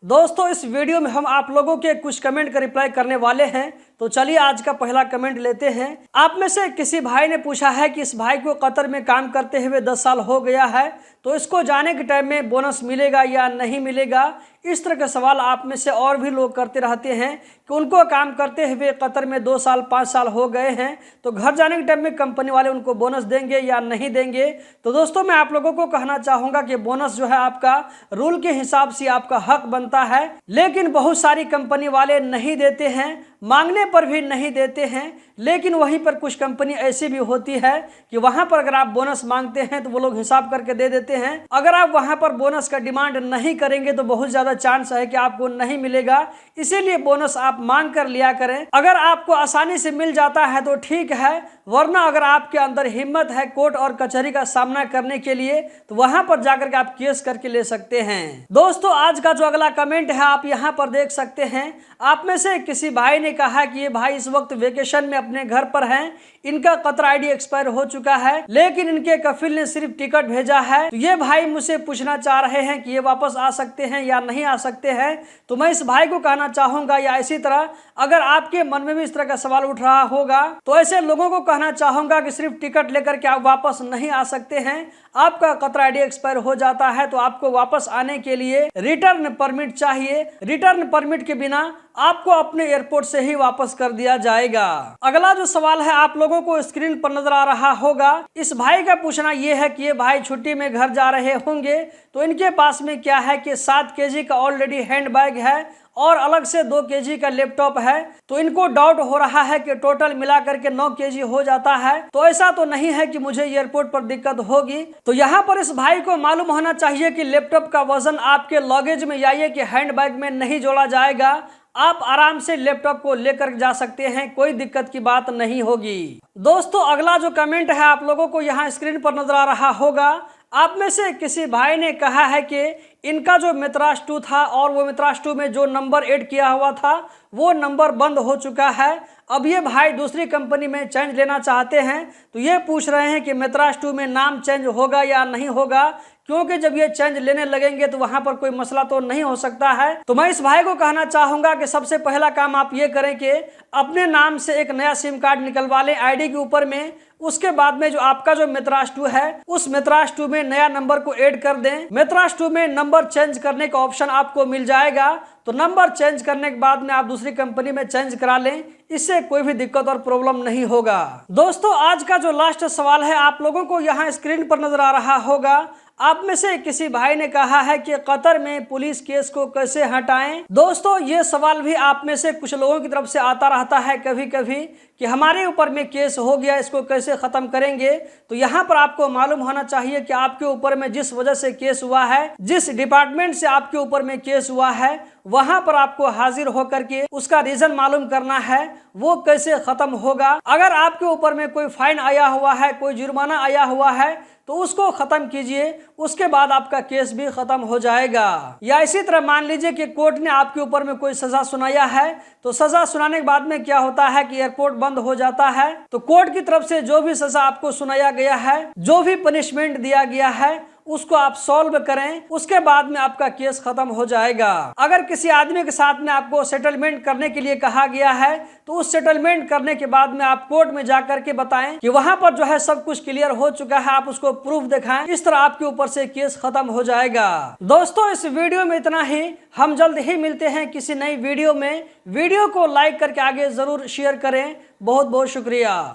दोस्तों इस वीडियो में हम आप लोगों के कुछ कमेंट का रिप्लाई करने वाले हैं। तो चलिए आज का पहला कमेंट लेते हैं। आप में से किसी भाई ने पूछा है कि इस भाई को कतर में काम करते हुए 10 साल हो गया है, तो इसको जाने के टाइम में बोनस मिलेगा या नहीं मिलेगा। इस तरह के सवाल आप में से और भी लोग करते रहते हैं कि उनको काम करते हुए कतर में 2 साल 5 साल हो गए हैं, तो घर जाने के टाइम में कंपनी वाले उनको बोनस देंगे या नहीं देंगे। तो दोस्तों मैं आप लोगों को कहना चाहूँगा कि बोनस जो है आपका रूल के हिसाब से आपका हक बनता है, लेकिन बहुत सारी कंपनी वाले नहीं देते हैं, मांगने पर भी नहीं देते हैं। लेकिन वहीं पर कुछ कंपनी ऐसी भी होती है कि वहां पर अगर आप बोनस मांगते हैं तो वो लोग हिसाब करके दे देते हैं। अगर आप वहां पर बोनस का डिमांड नहीं करेंगे तो बहुत ज्यादा चांस है कि आपको नहीं मिलेगा। इसीलिए बोनस आप मांग कर लिया करें। अगर आपको आसानी से मिल जाता है तो ठीक है, वरना अगर आपके अंदर हिम्मत है कोर्ट और कचहरी का सामना करने के लिए तो वहां पर जाकर के आप केस करके ले सकते हैं। दोस्तों आज का जो अगला कमेंट है आप यहाँ पर देख सकते हैं। आप में से किसी भाई ने कहा कि ये भाई इस वक्त वेकेशन में अपने घर पर हैं, इनका कतर आईडी एक्सपायर हो चुका है, लेकिन इनके कफिल ने सिर्फ टिकट भेजा है। तो ये भाई मुझसे पूछना चाह रहे हैं कि ये वापस आ सकते हैं या नहीं आ सकते हैं। तो मैं इस भाई को कहना चाहूंगा, या इसी तरह अगर आपके मन में भी इस तरह का सवाल उठ रहा होगा तो ऐसे लोगों को कहना चाहूंगा कि सिर्फ टिकट लेकर के आप वापस नहीं आ सकते हैं। आपका कतर आईडी एक्सपायर हो जाता है तो आपको वापस आने के लिए रिटर्न परमिट चाहिए। रिटर्न परमिट के बिना आपको अपने एयरपोर्ट से ही वापस कर दिया जाएगा। अगला जो सवाल है आप लोगों को स्क्रीन पर नजर आ रहा होगा। इस भाई का पूछना यह है कि ये भाई छुट्टी में घर जा रहे होंगे, तो इनके पास में क्या है कि 7 केजी का ऑलरेडी हैंड बैग है और अलग से 2 केजी का लैपटॉप है। तो इनको डाउट हो रहा है कि टोटल मिलाकर के 9 केजी हो जाता है। तो ऐसा तो नहीं है कि मुझे एयरपोर्ट पर दिक्कत होगी। तो यहाँ पर इस भाई को मालूम होना चाहिए कि लैपटॉप का वजन आपके लगेज में या ये कि हैंड बैग में नहीं जोड़ा जाएगा। आप आराम से लैपटॉप को लेकर जा सकते हैं, कोई दिक्कत की बात नहीं होगी। दोस्तों अगला जो कमेंट है आप लोगों को यहाँ स्क्रीन पर नजर आ रहा होगा। आप में से किसी भाई ने कहा है कि इनका जो मित्रास 2 था और वो मित्रास 2 में जो नंबर ऐड किया हुआ था वो नंबर बंद हो चुका है। अब ये भाई दूसरी कंपनी में चेंज लेना चाहते हैं, तो ये पूछ रहे हैं कि मित्रास 2 में नाम चेंज होगा या नहीं होगा, क्योंकि जब ये चेंज लेने लगेंगे तो वहां पर कोई मसला तो नहीं हो सकता है। तो मैं इस भाई को कहना चाहूंगा कि सबसे पहला काम आप ये करें कि अपने नाम से एक नया सिम कार्ड निकलवा लें आईडी के ऊपर में। उसके बाद में जो आपका जो मित्रास 2 है उस मित्रास 2 में नया नंबर को ऐड कर दें। मित्रास 2 में नंबर चेंज करने का ऑप्शन आपको मिल जाएगा। तो नंबर चेंज करने के बाद में आप दूसरी कंपनी में चेंज करा लें, इससे कोई भी दिक्कत और प्रॉब्लम नहीं होगा। दोस्तों आज का जो लास्ट सवाल है आप लोगों को यहाँ स्क्रीन पर नजर आ रहा होगा। आप में से किसी भाई ने कहा है कि कतर में पुलिस केस को कैसे हटाएं। दोस्तों ये सवाल भी आप में से कुछ लोगों की तरफ से आता रहता है कभी कभी कि हमारे ऊपर में केस हो गया, इसको कैसे खत्म करेंगे। तो यहाँ पर आपको मालूम होना चाहिए कि आपके ऊपर में जिस वजह से केस हुआ है, जिस डिपार्टमेंट से आपके ऊपर में केस हुआ है, वहां पर आपको हाजिर होकर के उसका रीजन मालूम करना है, वो कैसे खत्म होगा। अगर आपके ऊपर में कोई फाइन आया हुआ है, कोई जुर्माना आया हुआ है, तो उसको खत्म कीजिए, उसके बाद आपका केस भी खत्म हो जाएगा। या इसी तरह मान लीजिए कि कोर्ट ने आपके ऊपर में कोई सजा सुनाया है, तो सजा सुनाने के बाद में क्या होता है कि एयरपोर्ट बंद हो जाता है। तो कोर्ट की तरफ से जो भी सजा आपको सुनाया गया है, जो भी पनिशमेंट दिया गया है, उसको आप सॉल्व करें, उसके बाद में आपका केस खत्म हो जाएगा। अगर किसी आदमी के साथ में आपको सेटलमेंट करने के लिए कहा गया है, तो उस सेटलमेंट करने के बाद में आप कोर्ट में जाकर के बताएं कि वहां पर जो है सब कुछ क्लियर हो चुका है, आप उसको प्रूफ दिखाएं। इस तरह आपके ऊपर से केस खत्म हो जाएगा। दोस्तों इस वीडियो में इतना ही। हम जल्द ही मिलते हैं किसी नई वीडियो में। वीडियो को लाइक करके आगे जरूर शेयर करें। बहुत बहुत शुक्रिया।